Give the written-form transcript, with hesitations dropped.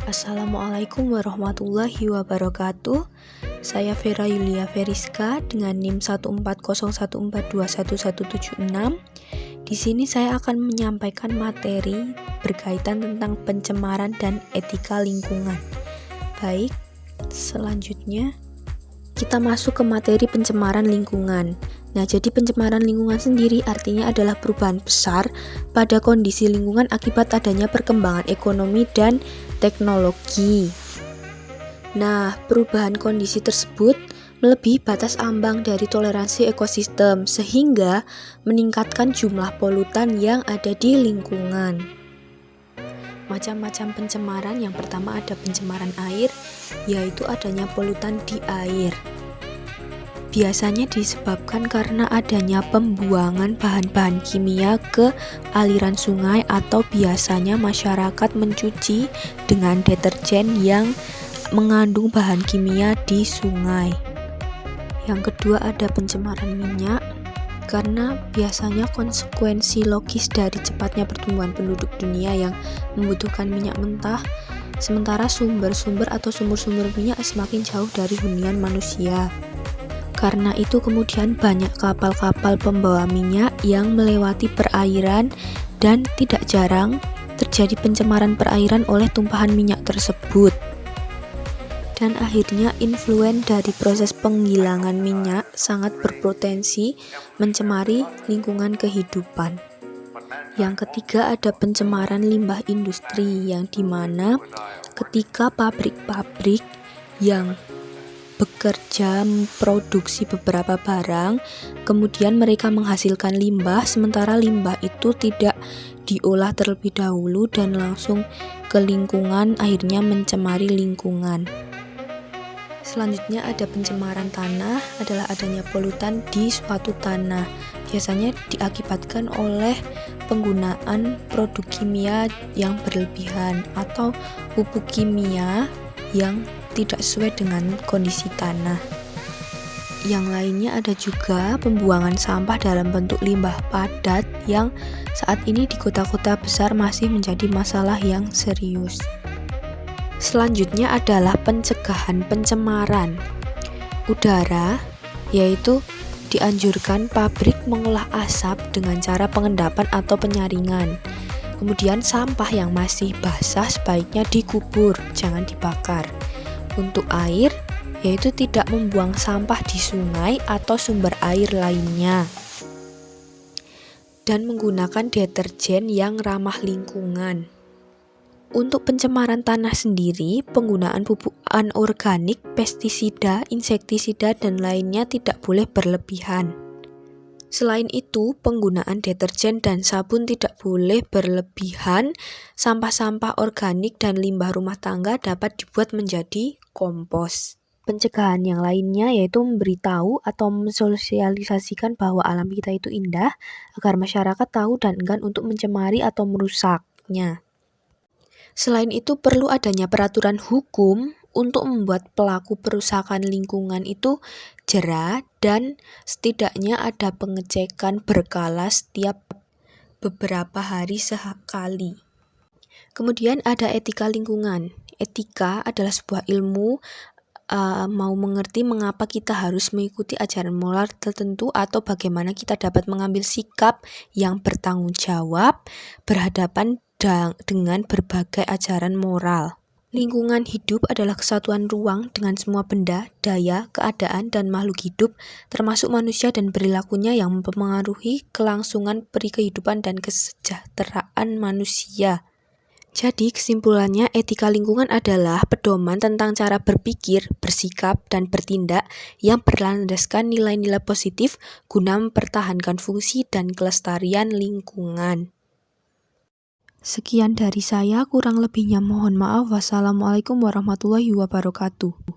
Assalamualaikum warahmatullahi wabarakatuh. Saya Vera Yulia Veriska dengan NIM 14014211176. Di sini saya akan menyampaikan materi berkaitan tentang pencemaran dan etika lingkungan. Baik, selanjutnya kita masuk ke materi pencemaran lingkungan. Nah, jadi pencemaran lingkungan sendiri artinya adalah perubahan besar pada kondisi lingkungan akibat adanya perkembangan ekonomi dan teknologi. Nah, perubahan kondisi tersebut melebihi batas ambang dari toleransi ekosistem sehingga meningkatkan jumlah polutan yang ada di lingkungan. Macam-macam pencemaran, yang pertama ada pencemaran air, yaitu adanya polutan di air. Biasanya disebabkan karena adanya pembuangan bahan-bahan kimia ke aliran sungai atau biasanya masyarakat mencuci dengan deterjen yang mengandung bahan kimia di sungai. Yang kedua ada pencemaran minyak, karena biasanya konsekuensi logis dari cepatnya pertumbuhan penduduk dunia yang membutuhkan minyak mentah, sementara sumber-sumber atau sumber-sumber minyak semakin jauh dari hunian manusia. Karena itu kemudian banyak kapal-kapal pembawa minyak yang melewati perairan dan tidak jarang terjadi pencemaran perairan oleh tumpahan minyak tersebut. Dan akhirnya influen dari proses penghilangan minyak sangat berpotensi mencemari lingkungan kehidupan. Yang ketiga ada pencemaran limbah industri, yang dimana ketika pabrik-pabrik yang bekerja memproduksi beberapa barang, kemudian mereka menghasilkan limbah, sementara limbah itu tidak diolah terlebih dahulu dan langsung ke lingkungan, akhirnya mencemari lingkungan. Selanjutnya ada pencemaran tanah, adalah adanya polutan di suatu tanah. Biasanya diakibatkan oleh penggunaan produk kimia yang berlebihan atau pupuk kimia yang tidak sesuai dengan kondisi tanah. Yang lainnya ada juga pembuangan sampah dalam bentuk limbah padat yang saat ini di kota-kota besar masih menjadi masalah yang serius. Selanjutnya adalah pencegahan pencemaran udara, yaitu dianjurkan pabrik mengolah asap dengan cara pengendapan atau penyaringan. Kemudian sampah yang masih basah sebaiknya dikubur, jangan dibakar. Untuk air, yaitu tidak membuang sampah di sungai atau sumber air lainnya. Dan menggunakan deterjen yang ramah lingkungan. Untuk pencemaran tanah sendiri, penggunaan pupuk anorganik, pestisida, insektisida, dan lainnya tidak boleh berlebihan. Selain itu, penggunaan deterjen dan sabun tidak boleh berlebihan. Sampah-sampah organik dan limbah rumah tangga dapat dibuat menjadi kompos. Pencegahan yang lainnya yaitu memberitahu atau mensosialisasikan bahwa alam kita itu indah, agar masyarakat tahu dan enggan untuk mencemari atau merusaknya. Selain itu, perlu adanya peraturan hukum untuk membuat pelaku perusakan lingkungan itu jera, dan setidaknya ada pengecekan berkala setiap beberapa hari sekali. Kemudian ada etika lingkungan. Etika adalah sebuah ilmu mau mengerti mengapa kita harus mengikuti ajaran moral tertentu atau bagaimana kita dapat mengambil sikap yang bertanggung jawab berhadapan dengan berbagai ajaran moral. Lingkungan hidup adalah kesatuan ruang dengan semua benda, daya, keadaan, dan makhluk hidup, termasuk manusia dan perilakunya yang mempengaruhi kelangsungan kehidupan dan kesejahteraan manusia. Jadi kesimpulannya, etika lingkungan adalah pedoman tentang cara berpikir, bersikap, dan bertindak yang berlandaskan nilai-nilai positif guna mempertahankan fungsi dan kelestarian lingkungan. Sekian dari saya, kurang lebihnya mohon maaf. Wassalamualaikum warahmatullahi wabarakatuh.